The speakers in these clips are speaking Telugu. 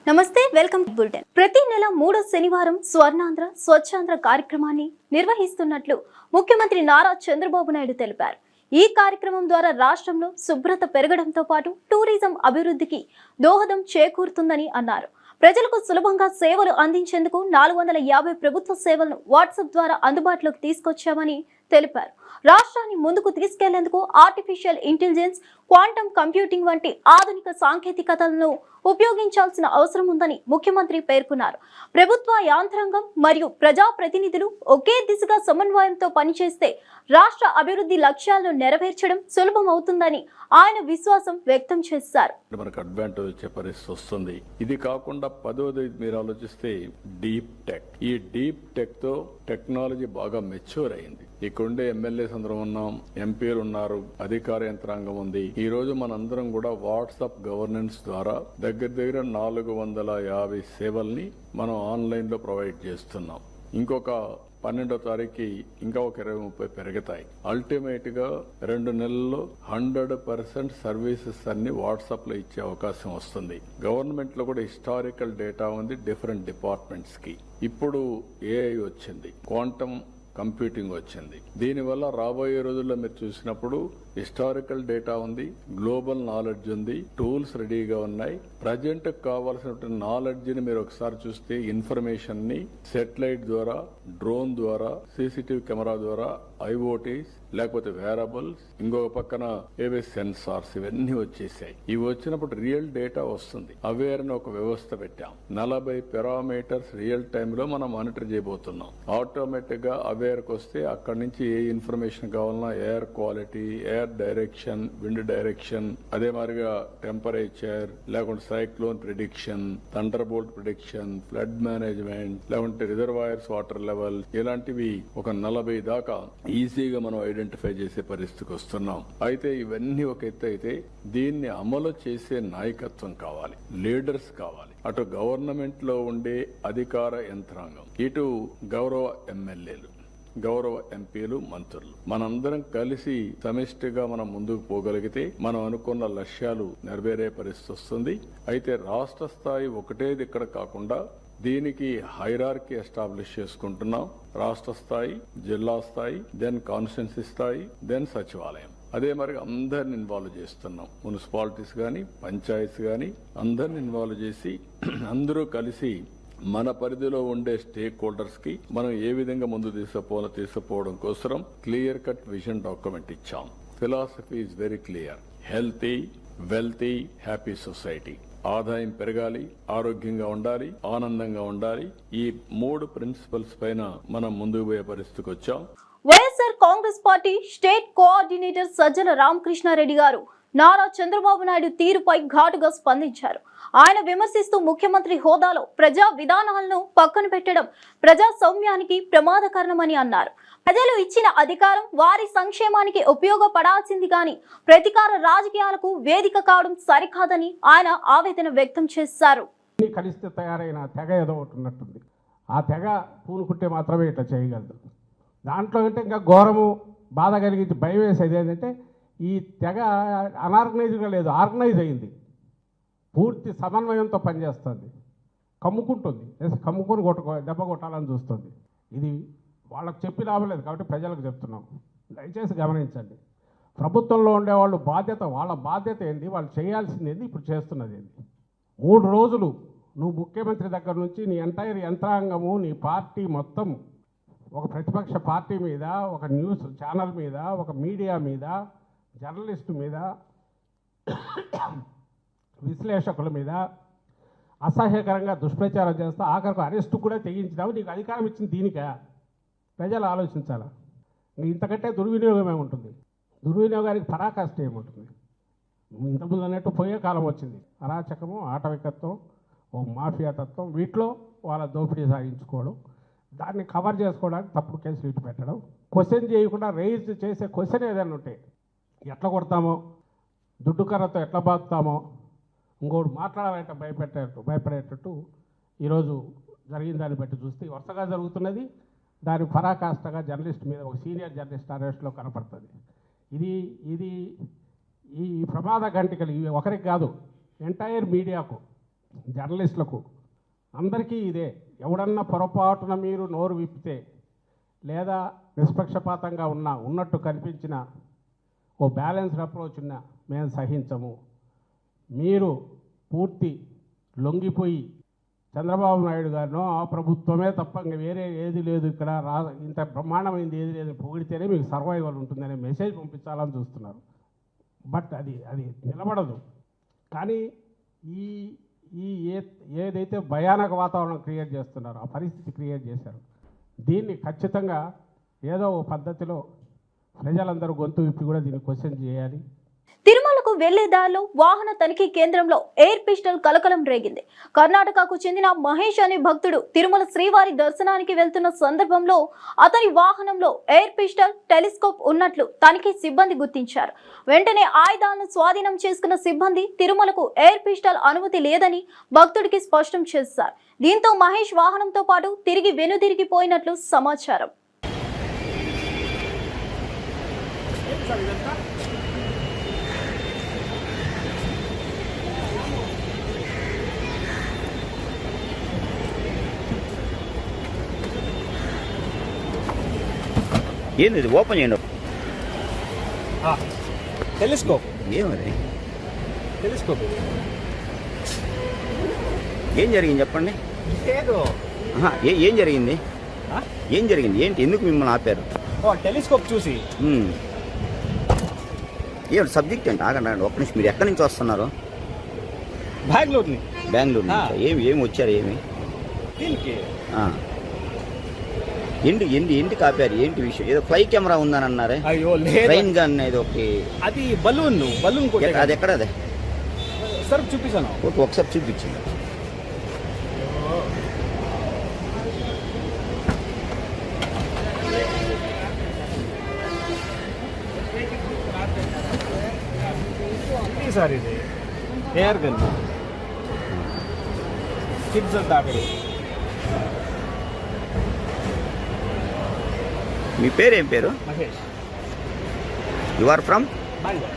నమస్తే, వెల్కమ్ టు బులెటిన్. ప్రతి నెల 3వ శనివారం స్వర్ణాంధ్ర స్వచ్ఛాంధ్ర కార్యక్రమాన్ని నిర్వహిస్తున్నట్లు ముఖ్యమంత్రి నారా చంద్రబాబు నాయుడు తెలిపారు. ఈ కార్యక్రమం ద్వారా రాష్ట్రంలో శుభ్రత పెరగడంతో పాటు టూరిజం అభివృద్ధికి దోహదం చేకూరుతుందని అన్నారు. ప్రజలకు సులభంగా సేవలు అందించేందుకు 450 ప్రభుత్వ సేవలను వాట్సాప్ ద్వారా అందుబాటులోకి తీసుకొచ్చామని తెలిపారు. రాష్ట్రాన్ని ముందుకు తీసుకెళ్లేందుకు ఆర్టిఫిషియల్ ఇంటెలిజెన్స్, క్వాంటమ్ కంప్యూటింగ్ వంటి ఆధునిక సాంకేతికతలను ఉపయోగించాల్సిన అవసరం ఉందని ముఖ్యమంత్రి పేర్కొన్నారు. ప్రభుత్వ యాంత్రాంగం మరియు ప్రజా ప్రతినిధులు ఒకే దిశగా సమన్వయంతో పనిచేస్తే రాష్ట్ర అభివృద్ధి లక్ష్యాలను నెరవేర్చడం సులభం అవుతుందని ఆయన విశ్వాసం వ్యక్తం చేశారు. మనకు అడ్వాంటేజ్ వచ్చే పరిస్థితి వస్తుంది. ఇది కాకుండా 10వది మీరు ఆలోచిస్తే డీప్ టెక్. ఈ డీప్ టెక్ తో టెక్నాలజీ బాగా మెచ్యూర్ అయింది. ఇక్కడుండే ఎమ్మెల్యేస్ అందరం ఉన్నాం, ఎంపీలు ఉన్నారు, అధికార యంత్రాంగం ఉంది. ఈ రోజు మనందరం కూడా వాట్సాప్ గవర్నెన్స్ ద్వారా దగ్గర 450 సేవల్ని మనం ఆన్లైన్ లో ప్రొవైడ్ చేస్తున్నాం. ఇంకొక 12వ తారీఖుకి ఇంకా ఒక 20-30 పెరుగుతాయి. అల్టిమేట్ గా 2 నెలల్లో 100% సర్వీసెస్ అన్ని వాట్సాప్ లో ఇచ్చే అవకాశం వస్తుంది. గవర్నమెంట్ లో కూడా హిస్టారికల్ డేటా ఉంది డిఫరెంట్ డిపార్ట్మెంట్స్ కి. ఇప్పుడు ఏఐ వచ్చింది, క్వాంటమ్ కంప్యూటింగ్ వచ్చింది. దీనివల్ల రాబోయే రోజుల్లో మీరు చూసినప్పుడు హిస్టారికల్ డేటా ఉంది, గ్లోబల్ నాలెడ్జ్ ఉంది, టూల్స్ రెడీగా ఉన్నాయి. ప్రజెంట్ కావాల్సిన నాలెడ్జ్ ని మీరు ఒకసారి చూస్తే ఇన్ఫర్మేషన్ ని సెటిలైట్ ద్వారా, డ్రోన్ ద్వారా, సీసీటీవీ కెమెరా ద్వారా, ఐఓటీస్ లేకపోతే వేరబుల్స్, ఇంకొక పక్కన ఏవే సెన్సార్స్, ఇవన్నీ వచ్చేసాయి. ఇవి వచ్చినప్పుడు రియల్ డేటా వస్తుంది. అవేర్ అని ఒక వ్యవస్థ పెట్టాం. 40 పారామీటర్స్ రియల్ టైమ్ లో మనం మానిటర్ చేయబోతున్నాం. ఆటోమేటిక్ గా అవేర్కి వస్తే అక్కడి నుంచి ఏ ఇన్ఫర్మేషన్ కావాలన్నా air quality, air direction, wind direction, అదే మాదిరిగా టెంపరేచర్, లేకుంటే cyclone prediction, thunderbolt prediction, flood management, లేకుంటే రిజర్వాయర్స్ వాటర్ లెవెల్, ఇలాంటివి ఒక 40 దాకా ఈజీగా మనం ఐడెంటిఫై చేసే పరిస్థితికి వస్తున్నాం. అయితే ఇవన్నీ ఒక ఎత్తు అయితే దీన్ని అమలు చేసే నాయకత్వం కావాలి, లీడర్స్ కావాలి. అటు గవర్నమెంట్ లో ఉండే అధికార యంత్రాంగం, ఇటు గౌరవ ఎమ్మెల్యేలు, గౌరవ ఎంపీలు, మంత్రులు, మనందరం కలిసి సమిష్టిగా మనం ముందుకు పోగలిగితే మనం అనుకున్న లక్ష్యాలు నెరవేరే పరిస్థితి వస్తుంది. అయితే రాష్ట్ర స్థాయి ఒకటేది ఇక్కడ కాకుండా దీనికి హైరార్కీ ఎస్టాబ్లిష్ చేసుకుంటున్నాం. రాష్ట్ర స్థాయి, జిల్లా స్థాయి, దెన్ కాన్స్టిట్యున్సీ స్థాయి, దెన్ సచివాలయం. అదే మరి అందరిని ఇన్వాల్వ్ చేస్తున్నాం. మున్సిపాలిటీస్ గాని, పంచాయతీస్ గాని అందరిని ఇన్వాల్వ్ చేసి అందరూ కలిసి మన పరిధిలో ఉండే స్టేక్ హోల్డర్స్ కి మనం ఏ విధంగా ముందు తీసుకుపోవడం కోసం క్లియర్ కట్ విజన్ డాక్యుమెంట్ ఇచ్చాం. Philosophy is very clear. Healthy, wealthy, happy society. ఆదాయం పెరగాలి, ఆరోగ్యంగా ఉండాలి, ఆనందంగా ఉండాలి. ఈ 3 ప్రిన్సిపల్స్ పైన మనం ముందుకు పోయే పరిస్థితికి వచ్చాం. YSR Congress party state coordinator Sajjala Ramakrishna Reddy గారు నారా చంద్రబాబు నాయుడు తీరుపై ఘాటుగా స్పందించారు. ఆయన విమర్శిస్తూ ముఖ్యమంత్రి హోదాలో ప్రజా విధానాలను పక్కన పెట్టడం ప్రజాస్వామ్యానికి ప్రమాదకరమని అన్నారు. ప్రజలు ఇచ్చిన అధికారం వారి సంక్షేమానికి ఉపయోగపడాల్సింది గాని ప్రతీకార రాజకీయాలకు వేదిక కావడం సరికాదని ఆయన ఆవేదన వ్యక్తం చేశారు. కలిస్తే తయారైన తెగ ఏదో ఒకటి ఉన్నట్టుంది. ఆ తెగ పూనుకుంటే మాత్రమే ఇట్లా చేయగలదు. దాంట్లో అంటే ఇంకా ఘోరము, బాధ కలిగించి భయం వేసేది ఏంటంటే ఈ తెగ అనార్గనైజ్గా లేదు, ఆర్గనైజ్ అయింది. పూర్తి సమన్వయంతో పనిచేస్తుంది. కమ్ముకుంటుంది, కమ్ముకొని దెబ్బ కొట్టాలని చూస్తుంది. ఇది వాళ్ళకు చెప్పి రావలేదు కాబట్టి ప్రజలకు చెప్తున్నాం. దయచేసి గమనించండి. ప్రభుత్వంలో ఉండేవాళ్ళు వాళ్ళ బాధ్యత ఏంది, వాళ్ళు చేయాల్సింది ఏంది, ఇప్పుడు చేస్తున్నది ఏంది. 3 రోజులు నువ్వు ముఖ్యమంత్రి దగ్గర నుంచి నీ ఎంటైర్ యంత్రాంగము, నీ పార్టీ మొత్తం ఒక ప్రతిపక్ష పార్టీ మీద, ఒక న్యూస్ ఛానల్ మీద, ఒక మీడియా మీద, జర్నలిస్టు మీద, విశ్లేషకుల మీద అసహ్యకరంగా దుష్ప్రచారం చేస్తా ఆఖరికి అరెస్టు కూడా తెగించినావు. నీకు అధికారం ఇచ్చింది దీనికా? ప్రజలు ఆలోచించాలా. ఇంతకంటే దుర్వినియోగమే ఉంటుంది. దుర్వినియోగానికి పరాకాష్ట ఏముంటుంది? ఇంతకుముందు అన్నట్టు పోయే కాలం వచ్చింది. అరాచకము, ఆటవికత్వం, ఓ మాఫియా తత్వం, వీటిలో వాళ్ళ దోపిడీ సాగించుకోవడం, దాన్ని కవర్ చేసుకోవడానికి తప్పుడు కేసులు ఇటు పెట్టడం, క్వశ్చన్ చేయకుండా రైజ్ చేసే క్వశ్చన్ ఏదైనా ఉంటే ఎట్లా కొడతామో, దుడ్డు కర్రతో ఎట్లా బాగుతామో, ఇంకోటి మాట్లాడాలంటే భయపడేటట్టు ఈరోజు జరిగిన దాన్ని బట్టి చూస్తే వరుసగా జరుగుతున్నది. దాని పరాకాష్ఠగా జర్నలిస్ట్ మీద, ఒక సీనియర్ జర్నలిస్ట్ అరెస్ట్లో కనపడుతుంది. ఇది ఈ ప్రమాద గంటికలు ఇవి ఒకరికి కాదు, ఎంటైర్ మీడియాకు జర్నలిస్టులకు అందరికీ ఇదే. ఎవడన్నా పొరపాటున మీరు నోరు విప్పితే లేదా నిష్పక్షపాతంగా ఉన్నట్టు కనిపించిన ఓ బ్యాలెన్స్డ్ అప్రోచ్ ఉన్నా మేము సహించము. మీరు పూర్తి లొంగిపోయి చంద్రబాబు నాయుడు గారినో ఆ ప్రభుత్వమే తప్ప ఇంక వేరే ఏది లేదు ఇక్కడ ఇంత బ్రహ్మాండమైంది ఏది లేదు పొగిడితేనే మీకు సర్వైవల్ ఉంటుందనే మెసేజ్ పంపించాలని చూస్తున్నారు. బట్ అది నిలబడదు. కానీ ఏదైతే భయానక వాతావరణం క్రియేట్ చేస్తున్నారో ఆ పరిస్థితి క్రియేట్ చేశారు. దీన్ని ఖచ్చితంగా ఏదో ఓ పద్ధతిలో ప్రజలందరూ గొంతు విప్పి కూడా దీన్ని క్వశ్చన్ చేయాలి. తిరుమలకు వెళ్లే దారిలో వాహన తనిఖీ కేంద్రంలో ఎయిర్ పిస్టల్ కలకలం రేగింది. కర్ణాటకకు చెందిన మహేష్ అనే భక్తుడు తిరుమల శ్రీవారి దర్శనానికి వెళ్తున్న సందర్భంలో అతని వాహనంలో ఎయిర్ పిస్టల్, టెలిస్కోప్ ఉన్నట్లు తనిఖీ సిబ్బంది గుర్తించారు. వెంటనే ఆయుధాలను స్వాధీనం చేసుకున్న సిబ్బంది తిరుమలకు ఎయిర్ పిస్టల్ అనుమతి లేదని భక్తుడికి స్పష్టం చేశారు. దీంతో మహేష్ వాహనంతో పాటు తిరిగి వెనుదిరిగిపోయినట్లు సమాచారం. ఏంది ఇది ఓపెన్ చేయండి. టెలిస్కోప్ ఏమది? టెలిస్కోప్ ఏం జరిగింది చెప్పండి. ఏదో ఏం జరిగింది? ఏం జరిగింది? ఏంటి, ఎందుకు మిమ్మల్ని ఆపారు? టెలిస్కోప్ చూసి ఏమిటి సబ్జెక్ట్ ఏంటి? ఆగండి ఒక్క నిమిషం. మీరు ఎక్కడి నుంచి వస్తున్నారు? బెంగళూరుని. బెంగళూరు నుంచి. ఏమి వచ్చారు? ఏమి దీనికి ఎందుకు ఆపారు? ఏంటి విషయం? ఏదో ఫ్లై కెమెరా ఉందని అన్నారే. అయ్యో లేదు, ట్రైన్ గన్ ఏదో ఒకటి. అది బలూన్ అది ఎక్కడ? అదే సార్ చూపిస్తాను. ఒకసారి చూపించింది. సార్ ఇది ఎయిర్ గన్ కిడ్స్ అంతా ఆపేది. మీ పేరు ఏం పేరు? Mahesh. You are from? Bengaluru.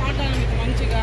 మాట్లాడడానికి మంచిగా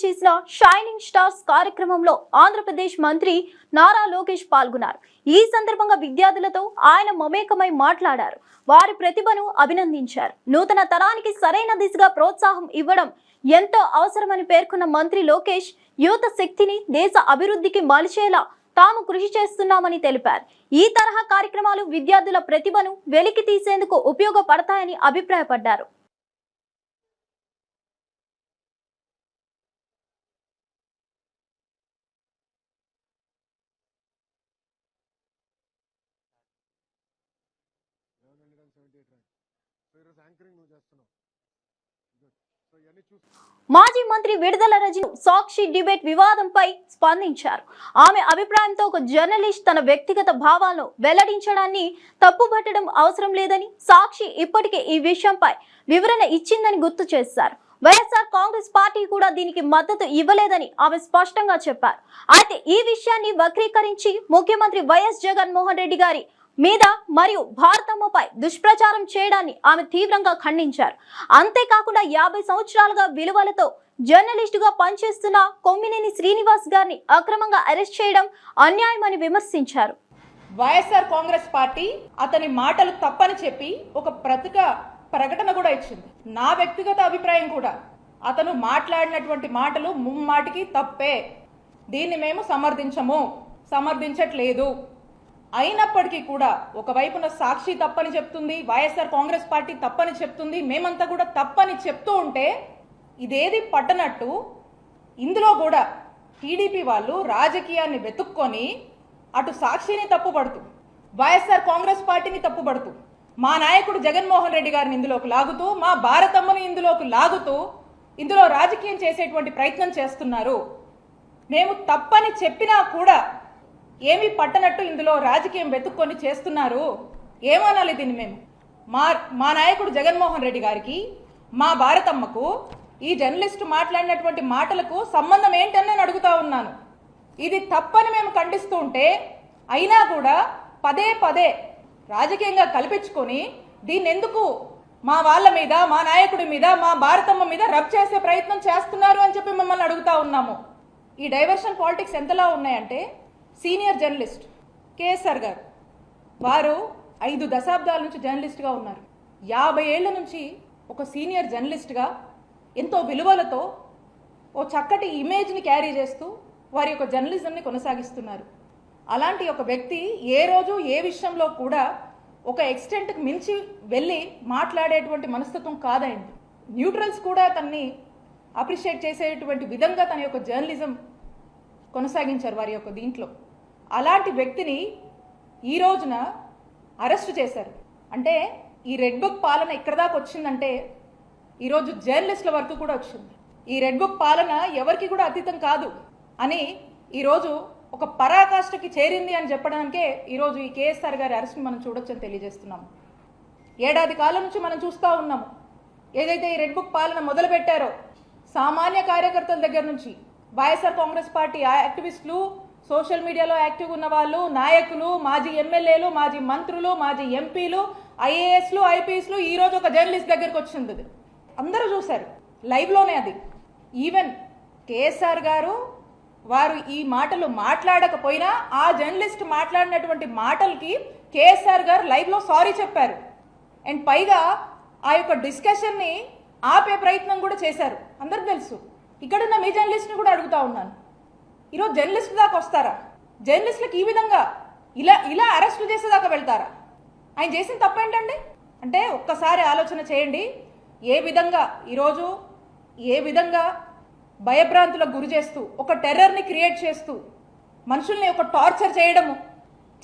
చేసిన షైనింగ్ స్టార్స్ కార్యక్రమంలో ఆంధ్రప్రదేశ్ మంత్రి నారా లోకేష్ పాల్గొన్నారు. ఈ సందర్భంగా విద్యార్థులతో ఆయన మమేకమై మాట్లాడారు. వారి ప్రతిభను అభినందించారు. నూతన తరానికి సరైన దిశగా ప్రోత్సాహం ఇవ్వడం ఎంతో అవసరమని పేర్కొన్న మంత్రి లోకేష్ యువత శక్తిని దేశ అభివృద్ధికి మలిచేలా తాము కృషి చేస్తున్నామని తెలిపారు. ఈ తరహా కార్యక్రమాలు విద్యార్థుల ప్రతిభను వెలికి తీసేందుకు ఉపయోగపడతాయని అభిప్రాయపడ్డారు. మాజీ మంత్రి విడుదల రజని సాక్షి డిబేట్ వివాదంపై స్పందించారు. ఆమె అభిప్రాయంతో ఒక జర్నలిస్ట్ తన వ్యక్తిగత భావాలను వెల్లడించడాన్ని తప్పుపట్టడం అవసరం లేదని, సాక్షి ఇప్పటికే ఈ విషయంపై వివరణ ఇచ్చిందని గుర్తు చేశారు. వైఎస్ఆర్ కాంగ్రెస్ పార్టీ కూడా దీనికి మద్దతు ఇవ్వలేదని ఆమె స్పష్టంగా చెప్పారు. అయితే ఈ విషయాన్ని వక్రీకరించి ముఖ్యమంత్రి వైఎస్ జగన్మోహన్ రెడ్డి గారి మీద మరియు భారతమ్మపై దుష్ప్రచారం చేయడాన్ని ఆమె తీవ్రంగా ఖండించారు. అంతేకాకుండా 50 సంవత్సరాలుగా విలువలతో జర్నలిస్టుగా పనిచేస్తున్న కొమ్మినేని శ్రీనివాస్ గారిని అక్రమంగా అరెస్ట్ చేయడం అన్యాయమని విమర్శించారు. వైఎస్ఆర్ కాంగ్రెస్ పార్టీ అతని మాటలు తప్పని చెప్పి ఒక ప్రకటన కూడా ఇచ్చింది. నా వ్యక్తిగత అభిప్రాయం కూడా అతను మాట్లాడినటువంటి మాటలు ముమ్మాటికి తప్పే. దీన్ని మేము సమర్థించట్లేదు. అయినప్పటికీ కూడా ఒకవైపున సాక్షి తప్పని చెప్తుంది, వైఎస్ఆర్ కాంగ్రెస్ పార్టీ తప్పని చెప్తుంది, మేమంతా కూడా తప్పని చెప్తూ ఉంటే ఇదేది పట్టనట్టు ఇందులో కూడా టీడీపీ వాళ్ళు రాజకీయాన్ని వెతుక్కొని అటు సాక్షిని తప్పుపడుతూ వైఎస్ఆర్ కాంగ్రెస్ పార్టీని తప్పుపడుతూ మా నాయకుడు జగన్మోహన్ రెడ్డి గారిని ఇందులోకి లాగుతూ మా భారతమ్మని ఇందులోకి లాగుతూ ఇందులో రాజకీయం చేసేటువంటి ప్రయత్నం చేస్తున్నారు. మేము తప్పని చెప్పినా కూడా ఏమీ పట్టనట్టు ఇందులో రాజకీయం వెతుక్కొని చేస్తున్నారు. ఏమనాలి దీన్ని? మేము మా నాయకుడు జగన్మోహన్ రెడ్డి గారికి మా భారతమ్మకు ఈ జర్నలిస్టు మాట్లాడినటువంటి మాటలకు సంబంధం ఏంటని నేను అడుగుతా ఉన్నాను. ఇది తప్పని మేము ఖండిస్తూ ఉంటే అయినా కూడా పదే పదే రాజకీయంగా కల్పించుకొని దీన్ని ఎందుకు మా వాళ్ళ మీద, మా నాయకుడి మీద, మా భారతమ్మ మీద రబ్ చేసే ప్రయత్నం చేస్తున్నారు అని చెప్పి మిమ్మల్ని అడుగుతా ఉన్నాము. ఈ డైవర్షన్ పాలిటిక్స్ ఎంతలా ఉన్నాయంటే, సీనియర్ జర్నలిస్ట్ కేఎస్ఆర్ గారు వారు 5 దశాబ్దాల నుంచి జర్నలిస్ట్గా ఉన్నారు. 50 ఏళ్ల నుంచి ఒక సీనియర్ జర్నలిస్ట్గా ఎంతో విలువలతో ఓ చక్కటి ఇమేజ్ని క్యారీ చేస్తూ వారి యొక్క జర్నలిజంని కొనసాగిస్తున్నారు. అలాంటి ఒక వ్యక్తి ఏ రోజు ఏ విషయంలో కూడా ఒక ఎక్స్టెంట్కి మించి వెళ్ళి మాట్లాడేటువంటి మనస్తత్వం కాదైంది. న్యూట్రల్స్ కూడా తన్ని అప్రిషియేట్ చేసేటువంటి విధంగా తన యొక్క జర్నలిజం కొనసాగించారు వారి యొక్క దీంట్లో. అలాంటి వ్యక్తిని ఈ రోజున అరెస్ట్ చేశారు. అంటే ఈ రెడ్ బుక్ పాలన ఇక్కడ దాకా వచ్చిందంటే ఈరోజు జర్నలిస్టుల వరకు కూడా వచ్చింది. ఈ రెడ్ బుక్ పాలన ఎవరికి కూడా అతీతం కాదు అని ఈరోజు ఒక పరాకాష్ఠకి చేరింది అని చెప్పడానికే ఈరోజు ఈ కేఎస్ఆర్ గారి అరెస్ట్ని మనం చూడొచ్చని తెలియజేస్తున్నాము. 7 ఏడాది కాలం నుంచి మనం చూస్తూ ఉన్నాము. ఏదైతే ఈ రెడ్ బుక్ పాలన మొదలు పెట్టారో సామాన్య కార్యకర్తల దగ్గర నుంచి వైఎస్ఆర్ కాంగ్రెస్ పార్టీ యాక్టివిస్టులు, సోషల్ మీడియాలో యాక్టివ్ ఉన్న వాళ్ళు, నాయకులు, మాజీ ఎమ్మెల్యేలు, మాజీ మంత్రులు, మాజీ ఎంపీలు, ఐఏఎస్లు, ఐపీఎస్లు ఈరోజు ఒక జర్నలిస్ట్ దగ్గరకు వచ్చింది. అందరూ చూశారు లైవ్లోనే. అది ఈవెన్ కేఎస్ఆర్ గారు వారు ఈ మాటలు మాట్లాడకపోయినా ఆ జర్నలిస్ట్ మాట్లాడినటువంటి మాటలకి కేఎస్ఆర్ గారు లైవ్లో సారీ చెప్పారు. అండ్ పైగా ఆ యొక్క డిస్కషన్ని ఆపే ప్రయత్నం కూడా చేశారు. అందరికి తెలుసు. ఇక్కడున్న మీ జర్నలిస్ట్ని కూడా అడుగుతా ఉన్నాను, ఈరోజు జర్నలిస్ట్ దాకా వస్తారా? జర్నలిస్టులకు ఈ విధంగా ఇలా అరెస్టు చేసేదాకా వెళ్తారా? ఆయన చేసిన తప్పేంటండి? అంటే ఒక్కసారి ఆలోచన చేయండి. ఏ విధంగా భయభ్రాంతులకు గురి చేస్తూ ఒక టెర్రర్ని క్రియేట్ చేస్తూ మనుషుల్ని ఒక టార్చర్ చేయడము,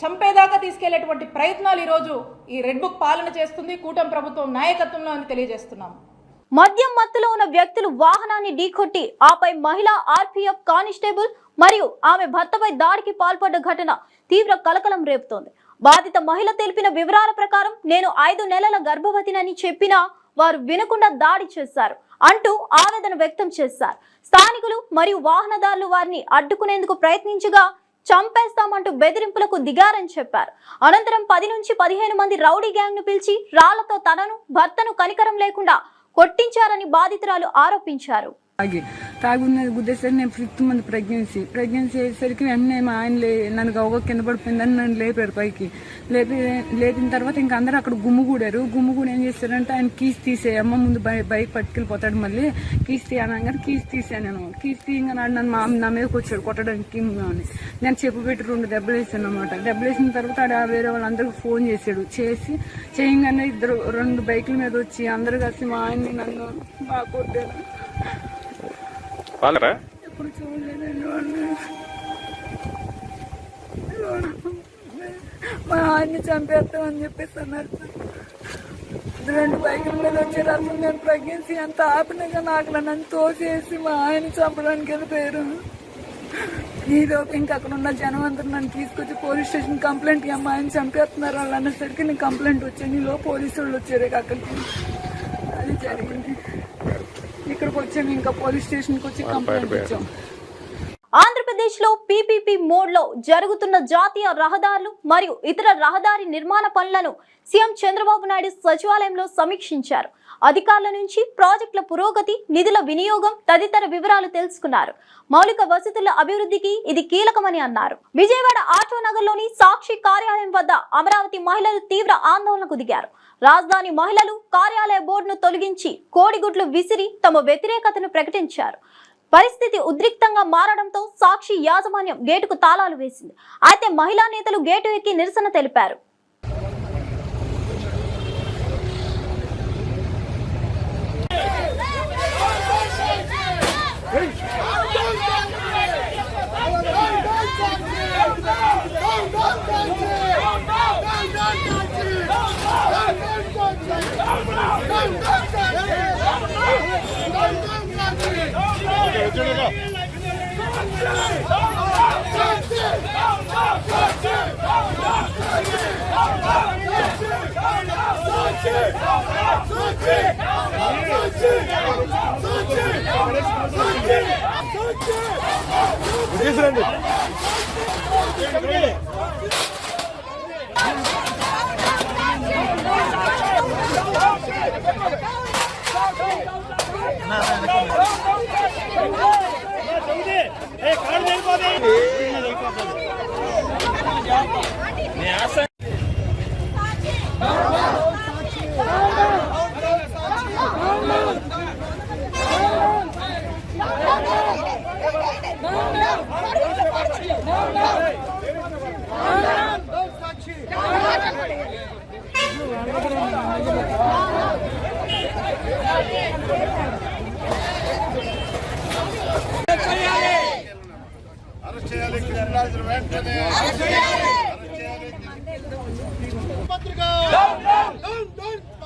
చంపేదాకా తీసుకెళ్లేటువంటి ప్రయత్నాలు ఈరోజు ఈ రెడ్ బుక్ పాలన చేస్తుంది కూటమి ప్రభుత్వం నాయకత్వంలో అని తెలియజేస్తున్నాము. మద్యం మత్తులో ఉన్న వ్యక్తులు వాహనాన్ని ఢీకొట్టి ఆపై మహిళా ఆర్పీఎఫ్ కానిస్టేబుల్ మరియు ఆమె భర్తపై దాడికి పాల్పడ్డ ఘటన తీవ్ర కలకలం రేపుతోంది. బాధిత మహిళ తెలిపిన వివరాల ప్రకారం నేను 5 నెలల గర్భవతినని చెప్పినా వారు వినకుండా దాడి చేశారు అంటూ ఆవేదన వ్యక్తం చేశారు. స్థానికులు మరియు వాహనదారులు వారిని అడ్డుకునేందుకు ప్రయత్నించగా చంపేస్తామంటూ బెదిరింపులకు దిగారని చెప్పారు. అనంతరం 10 నుంచి 15 మంది రౌడీ గ్యాంగ్ ను పిలిచి రాళ్లతో తనను భర్తను కనికరం లేకుండా కొట్టించారని బాధితురాలు ఆరోపించారు. తాగున్నది గుద్దేసరికి నేను 5th మంత్ ప్రెగ్నెన్సీ అయ్యేసరికి వెంటనే మా ఆయన నన్ను గౌగ కింద పడిపోయిందని నన్ను లేపారు పైకి. లేపిన తర్వాత ఇంకా అందరూ అక్కడ గుమ్ముగూడారు. ఏం చేశారంటే ఆయన కీస్ తీసేయమ్మ ముందు బైక్ పట్టుకెళ్ళిపోతాడు, మళ్ళీ కీస్ తీయనగానే కీస్ తీసాను. నేను కీస్ తీయగానే నన్ను నా మీదకి వచ్చాడు కొట్టడానికి అని. నేను చెప్పు పెట్టి 2 దెబ్బలు వేసాను అనమాట. దెబ్బలు వేసిన తర్వాత వేరే వాళ్ళందరికీ ఫోన్ చేశాడు. చేయగానే 2 బైకుల మీద వచ్చి అందరు కలిసి మా ఆయన్ని నన్ను బాగా కొట్టారు. ఎప్పుడు చూడలేదండి వాళ్ళు. మా ఆయన్ని చంపేస్తామని చెప్పేసి అన్నారు. 2 బైకుల మీద వచ్చారు. అసలు నేను ప్రెగ్నెన్సీ అంత ఆపినగా నాకు నన్ను తోసేసి మా ఆయన చంపడానికి వెళ్ళిపోయారు. ఈలోపు ఇంకా అక్కడ ఉన్న జనం అందరూ నన్ను తీసుకొచ్చి పోలీస్ స్టేషన్ కంప్లైంట్ అమ్మ ఆయన చంపేస్తున్నారు వాళ్ళు అనేసరికి నేను కంప్లైంట్ వచ్చాను. ఈలో పోలీసు వాళ్ళు వచ్చారు అక్కడికి. అది జరిగింది. ఇక్కడికి వచ్చాము, ఇంకా పోలీస్ స్టేషన్కి వచ్చి కంప్లైంట్ ఇచ్చాం. ఆంధ్రప్రదేశ్ లో పీపీపీ మోడ్ లో జరుగుతున్న జాతీయ రహదారులు మరియు ఇతర రహదారి నిర్మాణ పనులను సీఎం చంద్రబాబు నాయుడు సచివాలయంలో సమీక్షించారు. అధికారుల నుంచి ప్రాజెక్టుల పురోగతి, నిధుల వినియోగం తదితర వివరాలు తెలుసుకున్నారు. మౌలిక వసతుల అభివృద్ధికి ఇది కీలకమని అన్నారు. విజయవాడ ఆటో నగర్లోని సాక్షి కార్యాలయం వద్ద అమరావతి మహిళలు తీవ్ర ఆందోళనకు దిగారు. రాజధాని మహిళలు కార్యాలయ బోర్డును తొలగించి కోడిగుడ్లు విసిరి తమ వ్యతిరేకతను ప్రకటించారు. పరిస్థితి ఉద్రిక్తంగా మారడంతో సాక్షి యాజమాన్యం గేటుకు తాళాలు వేసింది. అయితే మహిళా నేతలు గేటు ఎక్కి నిరసన తెలిపారు.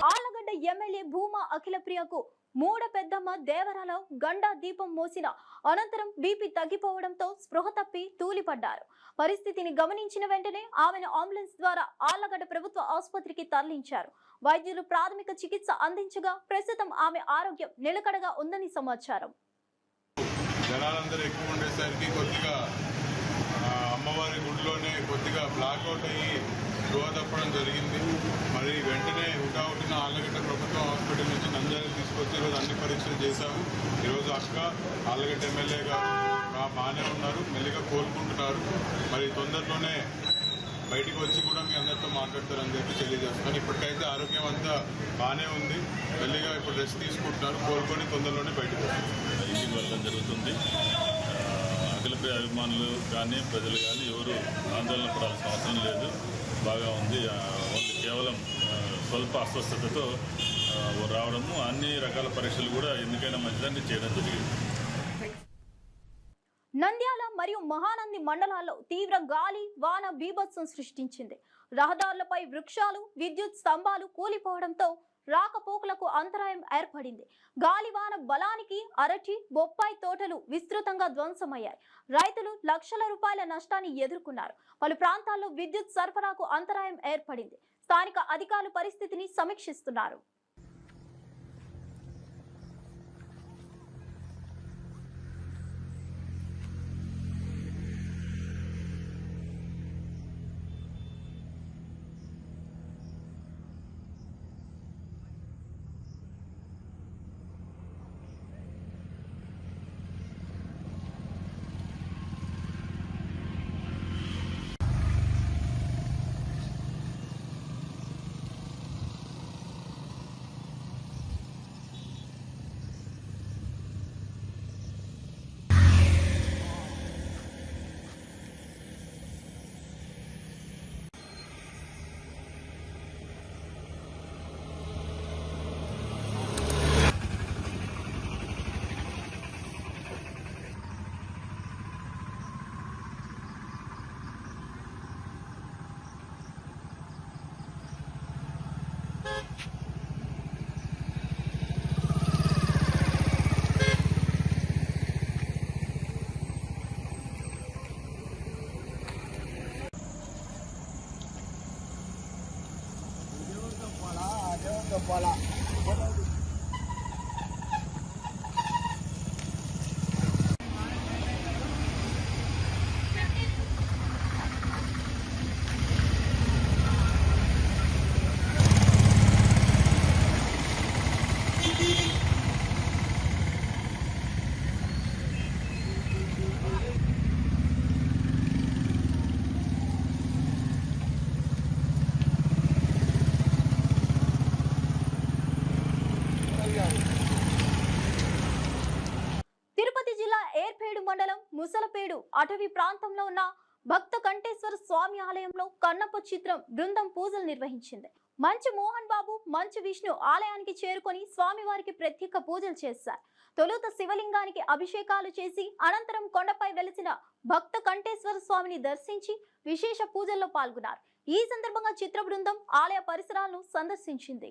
ఆళ్లగడ్డ ఎమ్మెల్యే భూమా అఖిలప్రియకు మూడ పెద్దమ్మ దేవరాలో గండా దీపం మోసిన అనంతరం బీపీ తగ్గిపోవడంతో స్పృహ తప్పి తూలిపడ్డారు. పరిస్థితిని గమనించిన వెంటనే ఆమెను అంబులెన్స్ ద్వారా ఆళ్లగడ్డ ప్రభుత్వ ఆసుపత్రికి తరలించారు. వైద్యులు ప్రాథమిక చికిత్స అందించగా ప్రస్తుతం ఆమె ఆరోగ్యం నిలకడగా ఉందని సమాచారం. జనాలందరూ ఎక్కువ ఉండేసరికి కొద్దిగా అమ్మవారి గుడిలోనే కొద్దిగా బ్లాక్అవుట్ అయ్యి స్పృహ తప్పడం జరిగింది. మరి వెంటనే హుటాహుటిన ఆళ్లగడ్డ ప్రభుత్వ హాస్పిటల్ నుంచి నంద్యాల తీసుకొచ్చి ఈరోజు అన్ని పరీక్షలు చేశాము. ఈరోజు అక్క ఆళ్లగడ్డ ఎమ్మెల్యే గారు బాగానే ఉన్నారు, మెల్లిగా కోలుకుంటున్నారు. మరి తొందరలోనే బయటికి వచ్చి కూడా మీ అందరితో మాట్లాడతారని చెప్పి తెలియజేస్తాను. ఇప్పటికైతే ఆరోగ్యం అంతా బాగానే ఉంది, మెల్లిగా ఇప్పుడు రెస్ట్ తీసుకుంటున్నారు, కోలుకొని తొందరలోనే బయటకు వెళ్ళడం జరుగుతుంది. అఖిలప్రియ అభిమానులు కానీ ప్రజలు కానీ ఎవరు ఆందోళన పడాల్సిన అవసరం లేదు, బాగా ఉంది. కేవలం స్వల్ప అస్వస్థతతో రావడము, అన్ని రకాల పరీక్షలు కూడా ఎందుకైనా మంచిదాన్ని చేయడం జరిగింది. నంద్యాల మరియు మహానంది మండలాల్లో తీవ్ర గాలి వాన బీభత్సం సృష్టించింది. రహదారులపై వృక్షాలు, విద్యుత్ స్తంభాలు కూలిపోవడంతో రాకపోకలకు అంతరాయం ఏర్పడింది. గాలివాన బలానికి అరటి, బొప్పాయి తోటలు విస్తృతంగా ధ్వంసమయ్యాయి. రైతులు లక్షల రూపాయల నష్టాన్ని ఎదుర్కొన్నారు. పలు ప్రాంతాల్లో విద్యుత్ సరఫరాకు అంతరాయం ఏర్పడింది. స్థానిక అధికారులు పరిస్థితిని సమీక్షిస్తున్నారు. తిరుపతి జిల్లా ఏర్పేడు మండలం ముసలపేడు అటవీ ప్రాంతంలో ఉన్న భక్త కంఠేశ్వర స్వామి ఆలయంలో కన్నప్ప చిత్రం బృందం పూజలు నిర్వహించింది. మంచు మోహన్ బాబు, మంచు విష్ణు ఆలయానికి చేరుకొని స్వామివారికి ప్రత్యేక పూజలు చేశారు. తొలుత శివలింగానికి అభిషేకాలు చేసి అనంతరం కొండపై వెలిసిన భక్త కంఠేశ్వర స్వామిని దర్శించి విశేష పూజల్లో పాల్గొన్నారు. ఈ సందర్భంగా చిత్ర బృందం ఆలయ పరిసరాలను సందర్శించింది.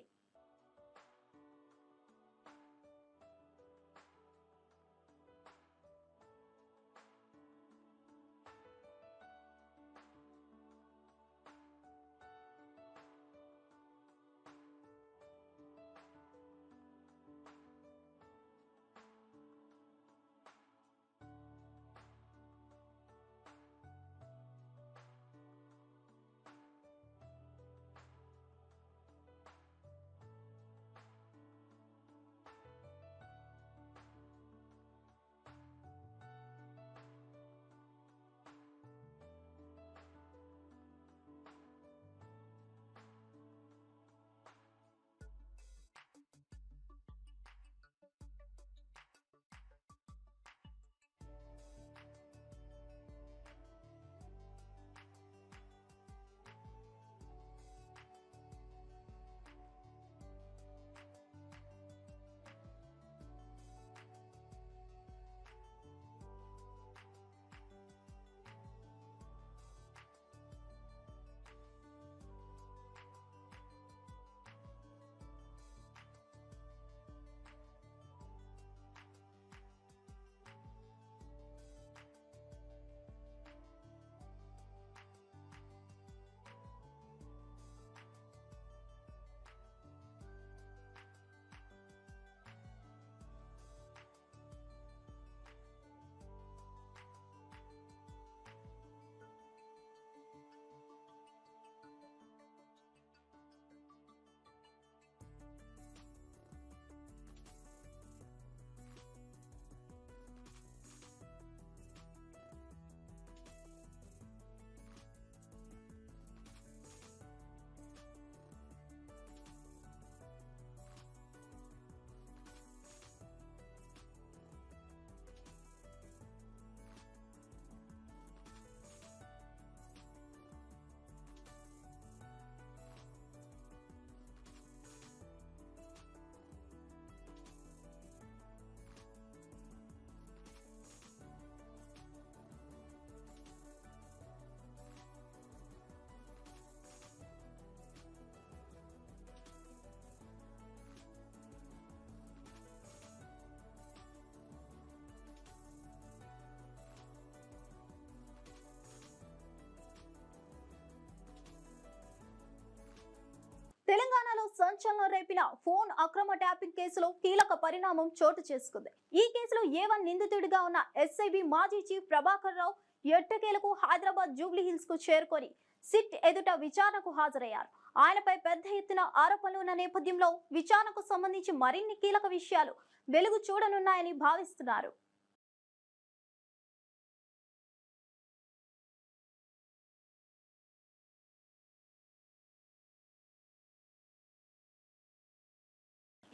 తెలంగాణలో సంచలనం రేపిన ఫోన్ అక్రమ ట్యాపింగ్ కేసులో కీలక పరిణామం చోటు చేసుకుంది. ఈ కేసులో A1 నిందితుడిగా ఉన్న SIB మాజీ చీఫ్ ప్రభాకర్ రావు ఎట్టకేలకు హైదరాబాద్ జూబ్లీ హిల్స్ కు చేరుకొని సిట్ ఎదుట విచారణకు హాజరయ్యారు. ఆయనపై పెద్ద ఎత్తున ఆరోపణలు ఉన్న నేపథ్యంలో విచారణకు సంబంధించి మరిన్ని కీలక విషయాలు వెలుగు చూడనున్నాయని భావిస్తున్నారు.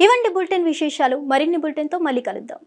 ఇవండి బులెటిన్ విశేషాలు. మరిన్ని బులెటిన్తో మళ్ళీ కలుద్దాం.